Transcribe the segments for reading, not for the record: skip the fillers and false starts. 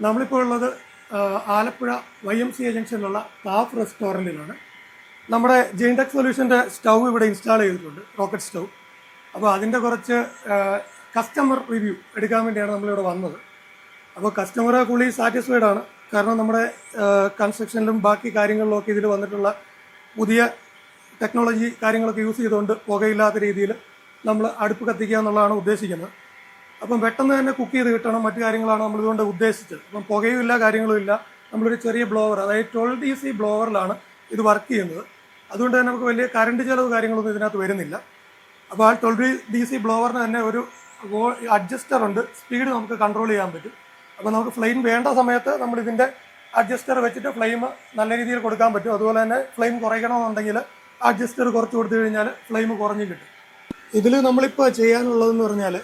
നമ്മളിപ്പോൾ ഉള്ളത് ആലപ്പുഴ YMCA ജംഗ്ഷനിലുള്ള താഫ് റെസ്റ്റോറൻറ്റിലാണ്. നമ്മുടെ ജെയിൻടെക് സൊല്യൂഷൻ്റെ സ്റ്റൗ ഇവിടെ ഇൻസ്റ്റാൾ ചെയ്തിട്ടുണ്ട്, റോക്കറ്റ് സ്റ്റൗ. അപ്പോൾ അതിൻ്റെ കുറച്ച് കസ്റ്റമർ റിവ്യൂ എടുക്കാൻ വേണ്ടിയാണ് നമ്മളിവിടെ വന്നത്. അപ്പോൾ കസ്റ്റമർ ഫുള്ളി സാറ്റിസ്ഫൈഡ് ആണ്. കാരണം നമ്മുടെ കൺസ്ട്രക്ഷനിലും ബാക്കി കാര്യങ്ങളിലൊക്കെ ഇതിൽ വന്നിട്ടുള്ള പുതിയ ടെക്നോളജി കാര്യങ്ങളൊക്കെ യൂസ് ചെയ്തുകൊണ്ട് പുകയില്ലാത്ത രീതിയിൽ നമ്മൾ അടുപ്പ് കത്തിക്കുക എന്നുള്ളതാണ് ഉദ്ദേശിക്കുന്നത്. അപ്പം പെട്ടെന്ന് തന്നെ കുക്ക് ചെയ്ത് കിട്ടണം, മറ്റു കാര്യങ്ങളാണ് നമ്മളിതുകൊണ്ട് ഉദ്ദേശിച്ചത്. അപ്പം പുകയും ഇല്ല, കാര്യങ്ങളും ഇല്ല. നമ്മളൊരു ചെറിയ ബ്ലോവർ, അതായത് 12 DC ബ്ലോവറിലാണ് ഇത് വർക്ക് ചെയ്യുന്നത്. അതുകൊണ്ട് തന്നെ നമുക്ക് വലിയ കറണ്ട് ചിലവ് കാര്യങ്ങളൊന്നും ഇതിനകത്ത് വരുന്നില്ല. അപ്പോൾ ആ 12 DC ബ്ലോവറിന് തന്നെ ഒരു അഡ്ജസ്റ്റർ ഉണ്ട്, സ്പീഡ് നമുക്ക് കൺട്രോൾ ചെയ്യാൻ പറ്റും. അപ്പോൾ നമുക്ക് ഫ്ലെയിം വേണ്ട സമയത്ത് നമ്മൾ ഇതിൻ്റെ അഡ്ജസ്റ്റർ വെച്ചിട്ട് ഫ്ലെയിം നല്ല രീതിയിൽ കൊടുക്കാൻ പറ്റും. അതുപോലെ തന്നെ ഫ്ലെയിം കുറയ്ക്കണമെന്നുണ്ടെങ്കിൽ അഡ്ജസ്റ്റർ കുറച്ച് കൊടുത്തു കഴിഞ്ഞാൽ ഫ്ലെയിം കുറഞ്ഞ് കിട്ടും. ഇതിൽ നമ്മളിപ്പോൾ ചെയ്യാനുള്ളതെന്ന് പറഞ്ഞാൽ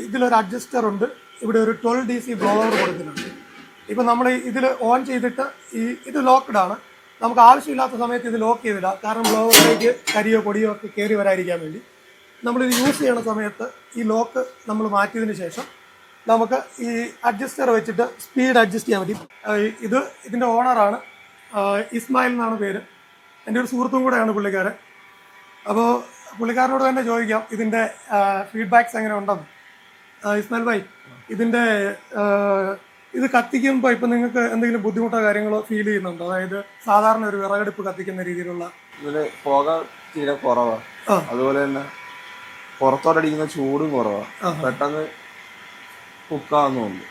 ഇതിലൊരു അഡ്ജസ്റ്റർ ഉണ്ട്, ഇവിടെ ഒരു 12 DC ബ്ലോവർ കൊടുത്തിട്ടുണ്ട്. ഇപ്പം നമ്മൾ ഇതിൽ ഓൺ ചെയ്തിട്ട് ഇത് ലോക്ക്ഡാണ്. നമുക്ക് ആവശ്യമില്ലാത്ത സമയത്ത് ഇത് ലോക്ക് ചെയ്തിടാം, കാരണം ബ്ലോവറിലേക്ക് കരിയോ പൊടിയോ ഒക്കെ കയറി വരാതിരിക്കാൻ വേണ്ടി. നമ്മളിത് യൂസ് ചെയ്യണ സമയത്ത് ഈ ലോക്ക് നമ്മൾ മാറ്റിയതിന് ശേഷം നമുക്ക് ഈ അഡ്ജസ്റ്റർ വെച്ചിട്ട് സ്പീഡ് അഡ്ജസ്റ്റ് ചെയ്യാൻ പറ്റും. ഇതിൻ്റെ ഓണറാണ്, ഇസ്മായിൽ എന്നാണ് പേര്. എൻ്റെ ഒരു സുഹൃത്തും കൂടെയാണ് പുള്ളിക്കാരൻ. അപ്പോൾ പുള്ളിക്കാരനോട് തന്നെ ചോദിക്കാം ഇതിൻ്റെ ഫീഡ്ബാക്സ് എങ്ങനെ ഉണ്ടെന്ന്. ഇസ്മായിൽ ഭായ്, ഇതിൻ്റെ ഇത് കത്തിക്കുമ്പോൾ ഇപ്പം നിങ്ങൾക്ക് എന്തെങ്കിലും ബുദ്ധിമുട്ടോ കാര്യങ്ങളോ ഫീൽ ചെയ്യുന്നുണ്ടോ? അതായത് സാധാരണ ഒരു വിറകടുപ്പ് കത്തിക്കുന്ന രീതിയിലുള്ള ഇതില് പുക തീരെ കുറവാണ്, അതുപോലെ തന്നെ പുറത്തോട്ടടിക്കുന്ന ചൂടും കുറവാണ്, പെട്ടെന്ന് കുക്കാവുന്നുണ്ട്.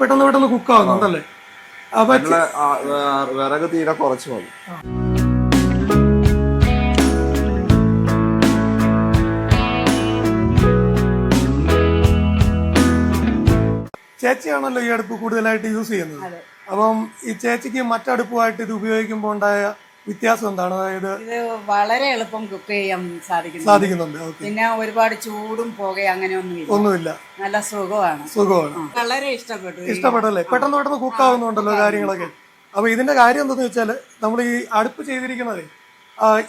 പെട്ടെന്ന് കുക്കാവുന്നുണ്ടല്ലേ? വിറക് തീരെ കുറച്ച് മതി. ചേച്ചിയാണല്ലോ ഈ അടുപ്പ് കൂടുതലായിട്ട് യൂസ് ചെയ്യുന്നത്. അപ്പം ഈ ചേച്ചിക്ക് മറ്റടുപ്പുമായിട്ട് ഇത് ഉപയോഗിക്കുമ്പോൾ ഉണ്ടായ വ്യത്യാസം എന്താണ്? അതായത് ഇത് വളരെ എളുപ്പം കുക്ക് ചെയ്യാൻ സാധിക്കുന്നുണ്ട്. പിന്നെ ഒരുപാട് ചൂടും പുകയും ഒന്നുമില്ല, നല്ല സുഖമാണ്. വളരെ ഇഷ്ടപ്പെട്ടല്ലേ? പെട്ടെന്ന് കുക്കാവുന്നുണ്ടല്ലോ കാര്യങ്ങളൊക്കെ. അപ്പൊ ഇതിന്റെ കാര്യം എന്താണെന്ന് വെച്ചാൽ, നമ്മൾ ഈ അടുപ്പ് ചെയ്തിരിക്കുന്നത്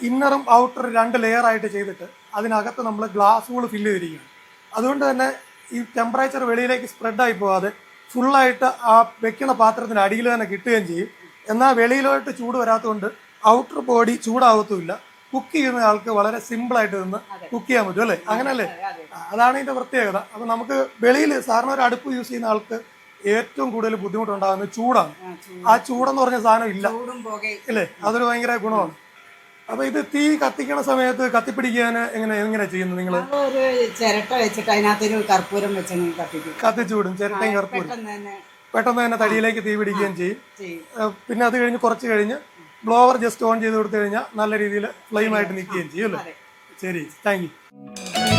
ഇന്നറും ഔട്ടറും 2 ലെയർ ആയിട്ട് ചെയ്തിട്ട് അതിനകത്ത് നമ്മൾ ഗ്ലാസുകൾ ഫില്ല് ചെയ്തിരിക്കുകയാണ്. അതുകൊണ്ട് തന്നെ ഈ ടെമ്പറേച്ചർ വെളിയിലേക്ക് സ്പ്രെഡായി പോകാതെ ഫുള്ളായിട്ട് ആ വെക്കണ പാത്രത്തിന് അടിയിൽ തന്നെ കിട്ടുകയും ചെയ്യും. എന്നാൽ വെളിയിലോട്ട് ചൂട് വരാത്തതുകൊണ്ട് ഔട്ടർ ബോഡി ചൂടാവത്തുമില്ല. കുക്ക് ചെയ്യുന്ന ആൾക്ക് വളരെ സിമ്പിളായിട്ട് നിന്ന് കുക്ക് ചെയ്യാൻ പറ്റും അല്ലേ? അങ്ങനല്ലേ? അതാണ് ഇതിന്റെ പ്രത്യേകത. അപ്പൊ നമുക്ക് വെളിയിൽ സാധാരണ ഒരു അടുപ്പ് യൂസ് ചെയ്യുന്ന ആൾക്ക് ഏറ്റവും കൂടുതൽ ബുദ്ധിമുട്ടുണ്ടാകുന്നത് ചൂടാണ്. ആ ചൂടെന്ന് പറഞ്ഞ സാധനം ഇല്ല അല്ലേ? അതൊരു ഭയങ്കര ഗുണമാണ്. അപ്പൊ ഇത് തീ കത്തിക്കണ സമയത്ത് കത്തിപ്പിടിക്കാൻ എങ്ങനെ ചെയ്യുന്നത് നിങ്ങൾ? ഒരു ചിരട്ട വെച്ചിട്ട് അതിനകത്തൊരു കർപ്പൂരം വെച്ച് കത്തിച്ചു വിടും. ചിരട്ടയും കർപ്പൂരം പെട്ടെന്ന് തന്നെ തടിയിലേക്ക് തീ പിടിക്കുകയും ചെയ്യും. പിന്നെ അത് കഴിഞ്ഞ് കുറച്ച് കഴിഞ്ഞ് ബ്ലോവർ ജസ്റ്റ് ഓൺ ചെയ്ത് കൊടുത്തു കഴിഞ്ഞാൽ നല്ല രീതിയിൽ ഫ്ലെയിം ആയിട്ട് നിൽക്കുകയും ചെയ്യും അല്ലേ? ശരി, താങ്ക് യു.